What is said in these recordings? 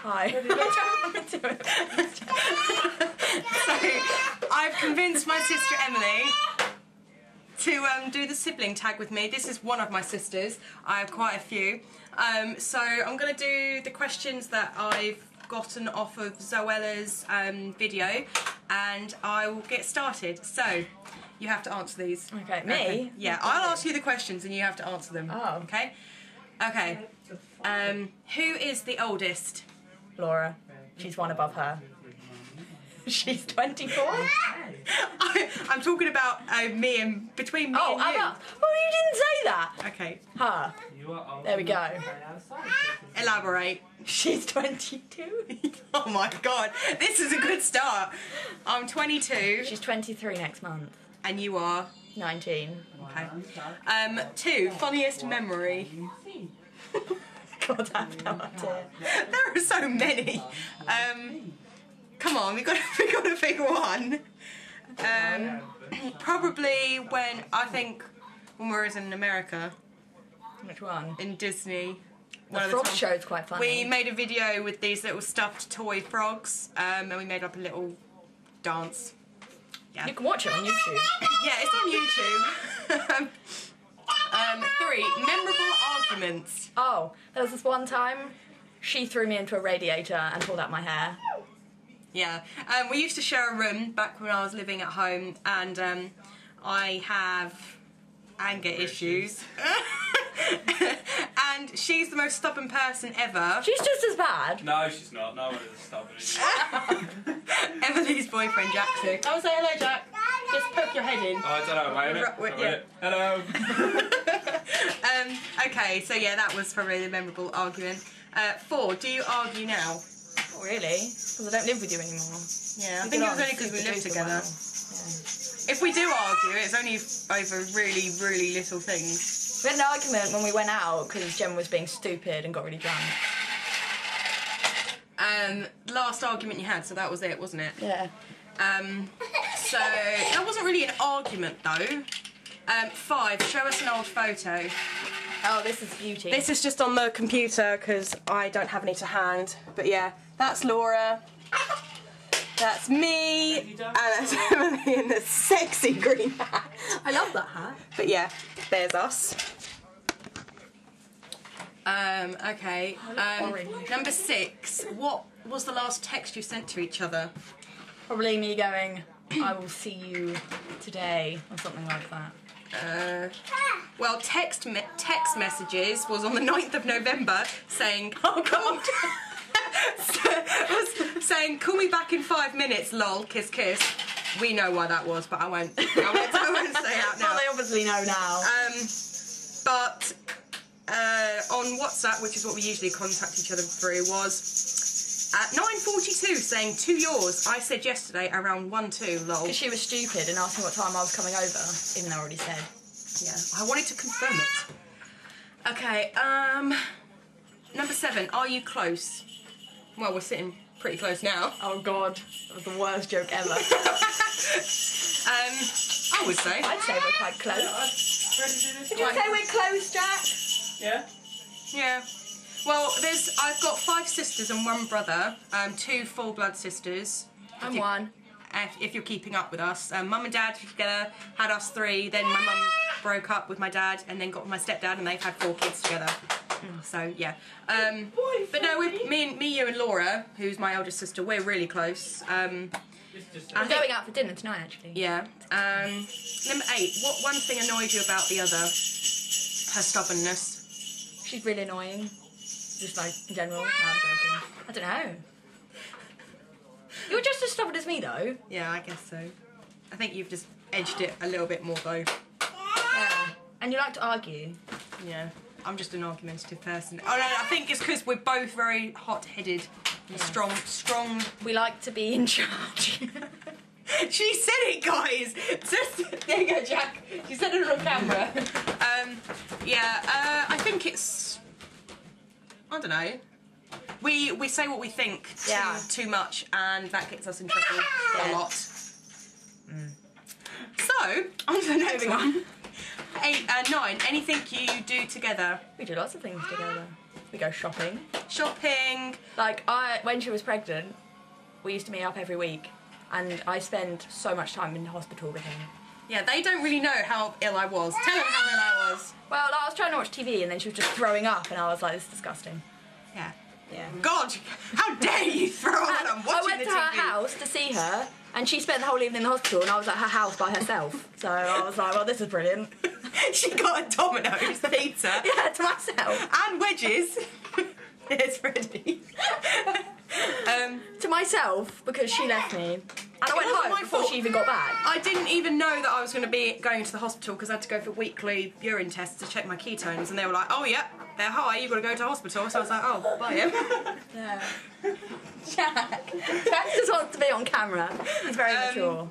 Hi. So, I've convinced my sister Emily to do the sibling tag with me. This is one of my sisters. I have quite a few. So I'm going to do the questions that I've gotten off of Zoella's video, and I will get started. So, you have to answer these. Okay, me? Okay. Yeah, I'll ask you the questions and you have to answer them. Oh. Okay? Okay. Who is the oldest? Laura. She's one above her. She's 24? I'm talking about me and between me and you. Oh, you didn't say that. Okay. Her. There we go. Elaborate. She's 22. Oh my god, this is a good start. I'm 22. She's 23 next month. And you are? 19. Okay. 2, funniest memory. God, I have no idea. There are so many. Come on, we got to pick one. Probably when we were in America. Which one? In Disney. The frog show's quite funny. We made a video with these little stuffed toy frogs, and we made up a little dance. Yeah. You can watch it on YouTube. Yeah, it's on YouTube. 3, memorable arguments. Oh, there was this one time she threw me into a radiator and pulled out my hair. Yeah, we used to share a room back when I was living at home, and I have anger issues. And she's the most stubborn person ever. She's just as bad. No, she's not. No one is stubborn. Emily's boyfriend, Jackson. Oh, say hello, Jack. Just poke your head in. Oh, I don't know, wait a minute. Hello. Okay, so yeah, that was probably the memorable argument. 4, do you argue now? Not really, because I don't live with you anymore. Yeah, I think it was only because we live together. Yeah. If we do argue, it's only over really, really little things. We had an argument when we went out because Jem was being stupid and got really drunk. Last argument you had, so that was it, wasn't it? Yeah. So that wasn't really an argument though. 5, show us an old photo. Oh, this is beauty. This is just on the computer because I don't have any to hand. But yeah, that's Laura. That's me. And that's Emily in the sexy green hat. I love that hat. But yeah, there's us. Okay. Number 6. What was the last text you sent to each other? Probably me going, I will see you today, or something like that. Well, text messages was on the 9th of November saying, oh god, saying, call me back in 5 minutes, lol, kiss kiss. We know why that was, but I won't say out now. Well, they obviously know now. But on WhatsApp, which is what we usually contact each other through, was at 9:42 saying, to yours. I said yesterday around 1-2, lol. Because she was stupid and asked me what time I was coming over, even though I already said. Yeah, I wanted to confirm it. Okay, number 7, are you close? Well, we're sitting pretty close now. Oh god, that was the worst joke ever. I would say. I'd say we're quite close. Did you say we're close, Jack? Yeah. Yeah. Well, I've got 5 sisters and 1 brother, 2 full-blood sisters. I'm one. If you're keeping up with us. Mum and Dad together had us 3, then my mum broke up with my dad and then got with my stepdad and they've had 4 kids together. So, yeah. But no, me, you and Laura, who's my eldest sister, we're really close. We're going out for dinner tonight, actually. Yeah. Number 8, what one thing annoyed you about the other? Her stubbornness. She's really annoying. Just like, in general. No, I'm joking. I don't know. You're just as stubborn as me, though. Yeah, I guess so. I think you've just edged it a little bit more, though. Yeah. And you like to argue. Yeah. I'm just an argumentative person. Oh, no, I think it's because we're both very hot-headed and strong. We like to be in charge. She said it, guys! There you go, Jack. She said it on camera. I think it's... I don't know. We say what we think too much, and that gets us in trouble a lot. So, on to the next one. 9, anything you do together? We do lots of things together. We go shopping. Shopping. Like, when she was pregnant, we used to meet up every week, and I spend so much time in the hospital with her. Yeah, they don't really know how ill I was. Tell them how ill I was. Well, I was trying to watch TV, and then she was just throwing up, and I was like, this is disgusting. Yeah. Yeah. God, how dare you throw up when I'm watching I went the to TV? her house to see her, and she spent the whole evening in the hospital, and I was at her house by herself. So I was like, well, this is brilliant. She got a Domino's pizza. Yeah, to myself. And wedges. It's Freddie. To myself, because she left me. And I went wasn't home my before fault. she even got back. I didn't even know that I was going to be going to the hospital because I had to go for weekly urine tests to check my ketones, and they were like, oh, yeah, they're high, you've got to go to hospital. So I was like, oh, bye. Yeah. Jack just wants to be on camera. He's very mature.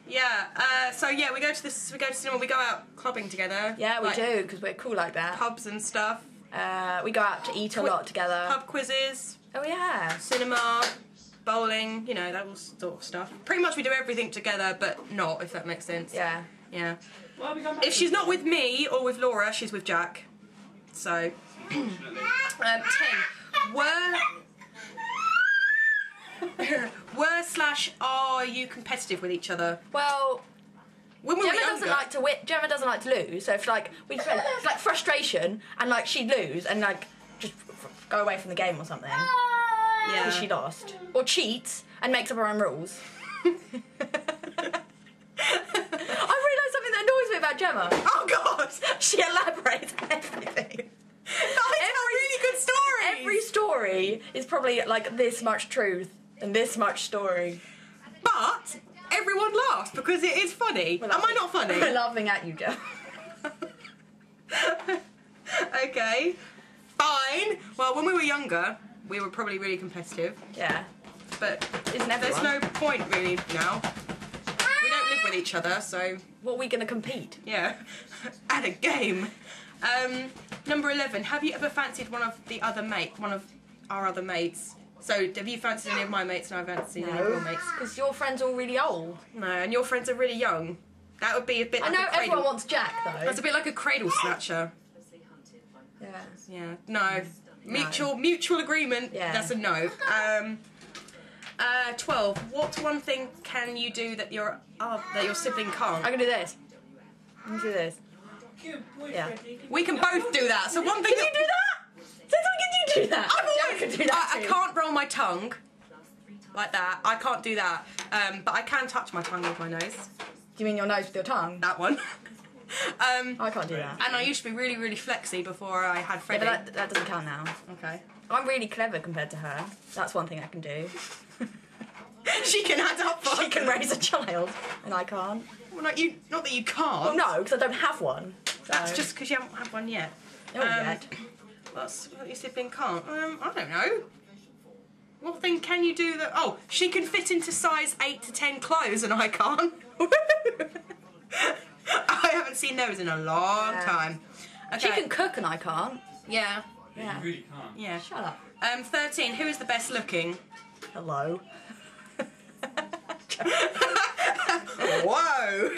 Yeah, so yeah, we go to cinema, we go out clubbing together. Yeah, we like, do, because we're cool like that. Pubs and stuff. We go out to eat a lot together. Pub quizzes, Oh, yeah. cinema, bowling, you know, that all sort of stuff. Pretty much we do everything together, but not, if that makes sense. Yeah. Yeah. Well, we come back If she's not with me or with Laura, she's with Jack. So, 10. Were/are you competitive with each other? Well, When we were Gemma younger, doesn't like to win. Gemma doesn't like to lose. So if like it's like frustration, and like she'd lose and like just go away from the game or something yeah. because she lost, or cheats and makes up her own rules. I realised something that annoys me about Gemma. Oh God! She elaborates on everything. It's a really good story. Every story is probably like this much truth and this much story. But everyone laughs because it is funny. Am I not funny? We're laughing at you, Gemma. Okay, fine. Well, when we were younger, we were probably really competitive. Yeah. But Isn't there's everyone? no point really now. We don't live with each other, so What are we gonna compete? yeah. At a game. Number 11. Have you ever fancied one of our other mates? So have you fancied any of my mates and I've fancied any of your mates? Because your friends are all really old. No, and your friends are really young. That would be a bit I like know a cradle. everyone wants Jack though. That's a bit like a cradle snatcher. Yeah. Yeah. No. Mutual agreement. Yeah. That's a no. 12. What one thing can you do that your sibling can't? I can do this. I can do this. Good boy, Yeah. Freddie. We can both do that. So one thing. Can you do that? Since when can you do that? I've Yeah, always, I can do that I too. can't roll my tongue like that. I can't do that. But I can touch my tongue with my nose. Do you mean your nose with your tongue? That one. I can't do that. And I used to be really, really flexy before I had Yeah, Freddie. but that doesn't count now. Okay. I'm really clever compared to her. That's one thing I can do. She can add up. She can raise a child, and I can't. Well, not that you can't. Well, no, because I don't have one. So. That's just because you haven't had one yet. Oh, yet. What your sibling can't? I don't know. What thing can you do that? Oh, she can fit into size 8 to 10 clothes and I can't. I haven't seen those in a long time. Okay. She can cook and I can't. Yeah. Yeah. You really can't. Yeah. Shut up. 13. Who is the best looking? Hello. Whoa.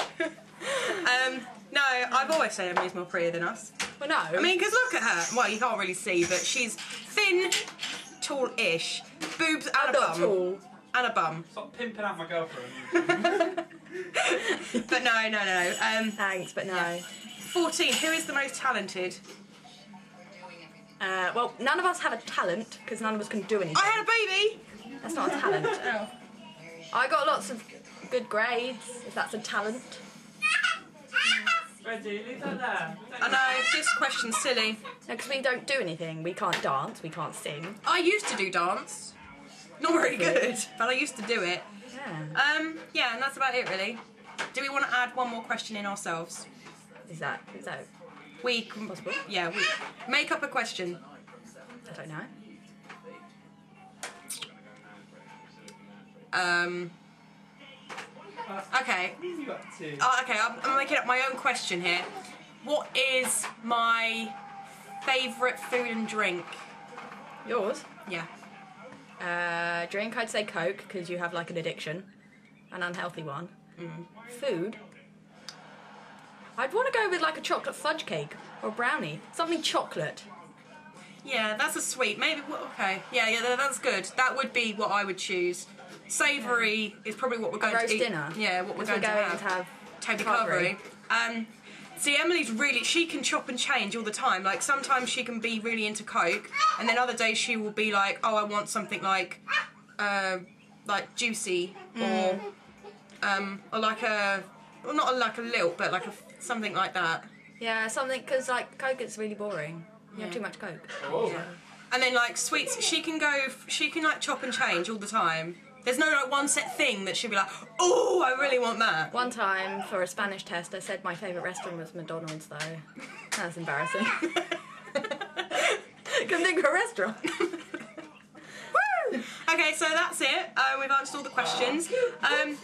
No, I've always said Emily's more prettier than us. Well, no. I mean, because look at her. Well, you can't really see, but she's thin, tall-ish, boobs and I'm a not bum. tall. And a bum. Stop pimping out my girlfriend. But no. Thanks, but no. 14. Who is the most talented? Well, none of us have a talent because none of us can do anything. I had a baby. That's not a talent. Oh. I got lots of good grades, if that's a talent. Freddie, leave that there. I know, this question's silly. No, because we don't do anything. We can't dance, we can't sing. I used to do dance. Not very good, but I used to do it. Yeah. Yeah, and that's about it, really. Do we want to add one more question in ourselves? Is that We can... possible? Yeah, we... Make up a question. I don't know. Okay. What are you up to? Okay, I'm making up my own question here. What is my favourite food and drink? Yours? Yeah. Drink, I'd say Coke, because you have like an addiction. An unhealthy one. Food? I'd want to go with like a chocolate fudge cake or a brownie. Something chocolate. Yeah, that's a sweet. Maybe, okay. Yeah, that's good. That would be what I would choose. Savoury is probably what we're going roast to eat. dinner. Yeah, what we're Because going to have. Toby carvery. Carvery. See, Emily's really, she can chop and change all the time. Like, sometimes she can be really into Coke, and then other days she will be like, oh, I want something like juicy, or like a, well, not like a lilt, but like something like that. Yeah, something, because like Coke is really boring. You have too much Coke. Oh. Yeah. And then like sweets, she can like chop and change all the time. There's no like one set thing that she'll be like, oh, I really want that. One time for a Spanish test, I said my favourite restaurant was McDonald's, though. That's embarrassing. Couldn't think of a restaurant. Woo! Okay, so that's it. We've answered all the questions.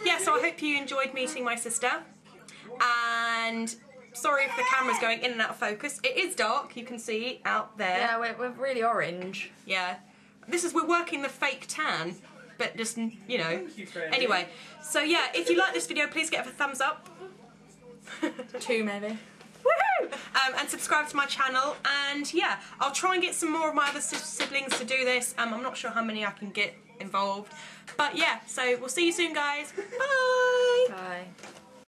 Yeah, so I hope you enjoyed meeting my sister. And sorry if the camera's going in and out of focus. It is dark, you can see out there. Yeah, we're really orange. Yeah. We're working the fake tan, but just, you know. Thank you, Freddie. Anyway, so yeah, if you like this video, please give it a thumbs up. 2 maybe. Woohoo! And subscribe to my channel, and yeah, I'll try and get some more of my other siblings to do this. I'm not sure how many I can get involved, but yeah, so we'll see you soon, guys. Bye! Bye.